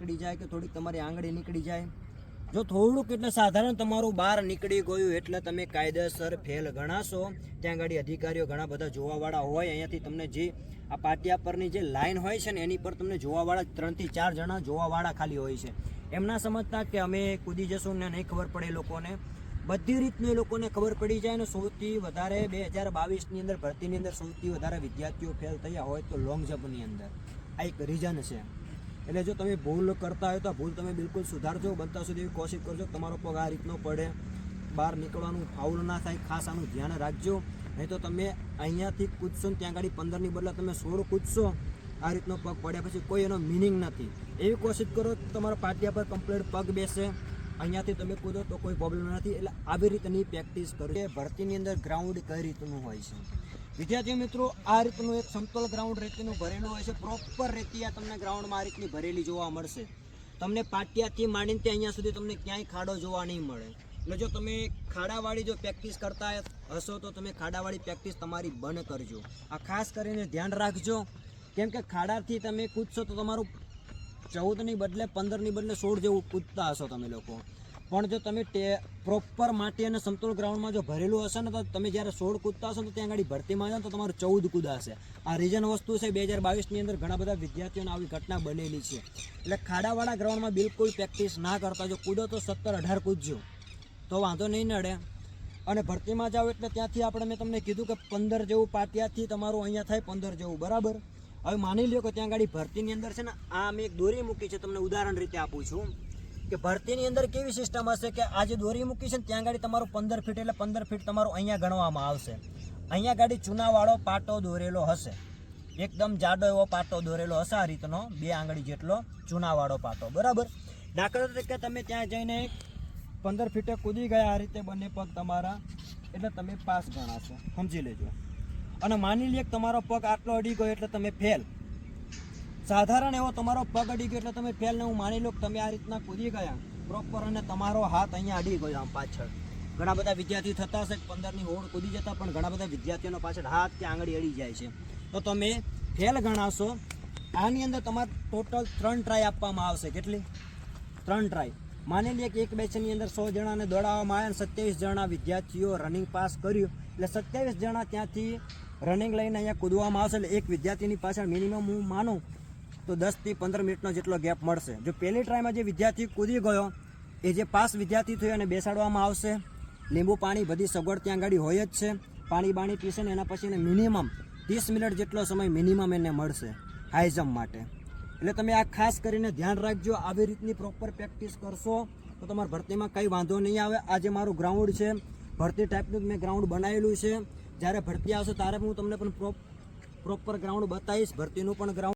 નીકળી જાય કે થોડીક તમારી આંગળી નીકળી જાય, જો થોડુંક એટલે સાધારણ તમારું બહાર નીકળી ગયું એટલે તમે કાયદેસર ફેલ ગણાશો. ત્યાં ગાડી અધિકારીઓ ઘણા બધા જોવાવાળા હોય. અહીંયાથી તમને જે આ પાટિયા પરની જે લાઈન હોય છે ને એની પર તમને જોવાવાળા 3 થી 4 જણા જોવાવાળા ખાલી હોય છે. એમના સમજતા કે અમે કૂદી જશું ને નહીં ખબર પડે લોકોને, બધી રીતની લોકોને ખબર પડી જાય. ને સૌથી વધારે 2022ની અંદર ભરતીની અંદર સૌથી વધારે વિદ્યાર્થીઓ ફેલ થયા હોય તો લોંગ જમ્પની અંદર. આ એક રીઝન છે. એટલે જો તમે ભૂલ કરતા હોય તો આ ભૂલ તમે બિલકુલ સુધારજો. બનતા સુધી એવી કોશિશ કરજો તમારો પગ આ રીતનો પડે, બહાર નીકળવાનું ફાઉલ ના થાય. ખાસ આનું ધ્યાન રાખજો. નહીં તો તમે અહીંયાથી કૂદશો ને ત્યાં ગાડી 15ની બદલે તમે 16 કૂદશો, આ રીતનો પગ પડ્યા પછી કોઈ એનો મિનિંગ નથી. એવી કોશિશ કરો તમારા પાટિયા પર કમ્પ્લીટ પગ બેસે, અહીંયાથી તમે કૂદો તો કોઈ પ્રોબ્લેમ નથી. એટલે આવી રીતની પ્રેક્ટિસ કરો. ભરતીની અંદર ગ્રાઉન્ડ કઈ રીતનું હોય છે વિદ્યાર્થી મિત્રો, આ રીતનું એક સમતલ ગ્રાઉન્ડ રેતીનું ભરેલું હોય છે. પ્રોપર રેતી આ તમને ગ્રાઉન્ડમાં આ રીતની ભરેલી જોવા મળશે. તમને પાટિયાથી માંડીને અહીંયા સુધી તમને ક્યાંય ખાડો જોવા નહીં મળે. એટલે જો તમે ખાડાવાળી જો પ્રેક્ટિસ કરતા હશો તો તમે ખાડાવાળી પ્રેક્ટિસ તમારી બંધ કરજો. આ ખાસ કરીને ધ્યાન રાખજો, કેમ કે ખાડાથી તમે કૂદશો તો તમારું 14ની બદલે 15ની બદલે 16 જેવું કૂદતા હશો તમે લોકો. પણ જો તમે પ્રોપર માટી અને સમતોલ ગ્રાઉન્ડમાં જો ભરેલું હશે ને તો તમે જ્યારે 16 કૂદતા હશો તો ત્યાં આગળ ભરતીમાં જાઓ તો તમારું 14 કૂદાશે. આ રીઝન વસ્તુ છે. 2022ની અંદર ઘણા બધા વિદ્યાર્થીઓને આવી ઘટના બનેલી છે. એટલે ખાડાવાળા ગ્રાઉન્ડમાં બિલકુલ પ્રેક્ટિસ ના કરતા. જો કૂદો તો 17-18 કૂદજો તો વાંધો નહીં નડે. અને ભરતીમાં જાઓ એટલે ત્યાંથી આપણે મેં તમને કીધું કે 15 જેવું પાટિયાથી તમારું અહીંયા થાય 15 જેવું બરાબર. હવે માની લ્યો કે ત્યાં ગાડી ભરતીની અંદર છે ને આ મેં એક દોરી મૂકી છે, તમને ઉદાહરણ રીતે આપું છું કે ભરતીની અંદર કેવી સિસ્ટમ હશે કે આ જે દોરી મૂકી છે ને ત્યાં ગાડી તમારું 15 ફીટ એટલે 15 ફીટ તમારું અહીંયા ગણવામાં આવશે. અહીંયા ગાડી ચૂનાવાળો પાટો દોરેલો હશે, એકદમ જાડો એવો પાટો દોરેલો હશે આ રીતનો, 2 આંગળી જેટલો ચૂનાવાળો પાટો બરાબર. દાખલા તરીકે તમે ત્યાં જઈને 15 ફીટે કૂદી ગયા આ રીતે બંને પગ તમારા, એટલે તમે પાસ ગણાશો, સમજી લેજો. અને માની લે કે તમારો પગ આટલો અડી ગયો એટલે તમે ફેલ. સાધારણ એવો તમારો પગ અડી ગયો એટલે તમે ફેલ. ને હું માની લો કે તમે આ રીતના કૂદી ગયા પ્રોપર અને તમારો હાથ અહીંયા અડી ગયો આમ પાછળ. ઘણા બધા વિદ્યાર્થીઓ થતા હશે 15ની હોડ કૂદી જતા, પણ ઘણા બધા વિદ્યાર્થીઓનો પાછળ હાથ કે આંગળી અડી જાય છે તો તમે ફેલ ગણાશો. આની અંદર તમારે ટોટલ 3 ટ્રાય આપવામાં આવશે. કેટલી? 3 ટ્રાય. માની લે કે એક બેચની અંદર 100 જણાને દોડાવવામાં આવ્યા અને 27 જણા વિદ્યાર્થીઓ રનિંગ પાસ કર્યું, એટલે 27 જણા ત્યાંથી રનિંગ લઈને અહીંયા કૂદવામાં આવશે. એટલે એક વિદ્યાર્થીની પાછળ મિનિમમ હું માનું તો 10 થી 15 મિનિટનો જેટલો ગેપ મળશે. જો પહેલી ટ્રાયમાં જે વિદ્યાર્થી કૂદી ગયો એ જે પાસ વિદ્યાર્થી થયો એને બેસાડવામાં આવશે. લીંબુ પાણી બધી સગવડ ત્યાં આગળ હોય જ છે. પાણી બાણી પીશે ને એના પછી એને મિનિમમ 30 મિનિટ જેટલો સમય મિનિમમ એને મળશે હાઈ જમ્પ માટે. એટલે તમે આ ખાસ કરીને ધ્યાન રાખજો. આવી રીતની પ્રોપર પ્રેક્ટિસ કરશો તો તમારા ભરતીમાં કંઈ વાંધો નહીં આવે. આ જે મારું ગ્રાઉન્ડ છે ભરતી ટાઈપનું મેં ગ્રાઉન્ડ બનાવેલું છે. જ્યારે ભરતી આવશે ત્યારે હું તમને પણ પ્રોપર ગ્રાઉન્ડ બતાવીશ, ભરતીનું પણ ગ્રાઉન્ડ.